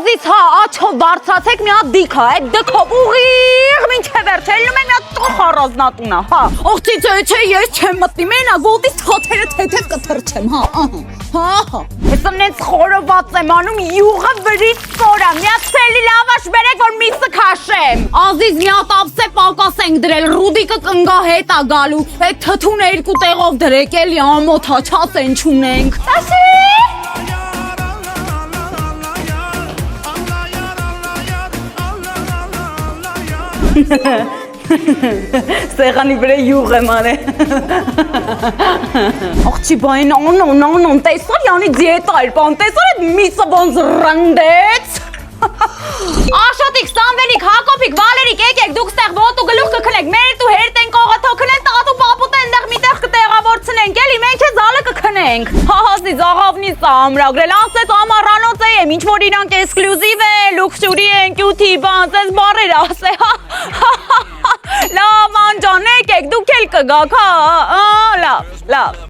Ազից հա աչով բարձացեք մի հատ դիք հա, այդ դքով ուղիղ մինչև վերջ ելնում են մի հատ տող առանձնատունա, հա։ Ողջի չէ, ես չեմ մտնի, մենակ ոտից թաթերը թեթև կթրջեմ, հա, հա։ Ես ամենից խորոված եմ անում յուղը վրից սորա, մի հատ սելի լավաշ բերեք, որ միսը քաշեմ։ Ազիզ մի հատ ափսե պակաս ենք դրել, Ռուդիկը կնգա հետ ա գալու, այդ թթունը 2 տեղով դրեք էլի ամոթ հա, չասեն չունենք։ Տասի։ Սեղանի վրա յուղ եմ արել։ Աղջի բայն անոն, տեսար յանի դիետա էր, բան տեսար այդ միսը ոնց ռնդեց։ Աշոտիկ, Սամվելիկ, Հակոբիկ, Վալերիկ, եկեք դուք ստեղ ոտու գլուխ կքնեք, մեր ու հերտ են կողաթո քնեն, տատու պապուտ այնտեղ միտեղ կտեղավորցնենք, էլի մենք է զալը կքնենք։ Հահասի զաղավնի սա ամրագրել, ասեց ամառանոց եմ, ինչ որ իրանք էքսկլյուզիվ է, լուքսուրի են, կյութի, բան, ձեզ բարեր ասե, լավ անջան, եկեք, դուք էլ կգաք, հա, լավ։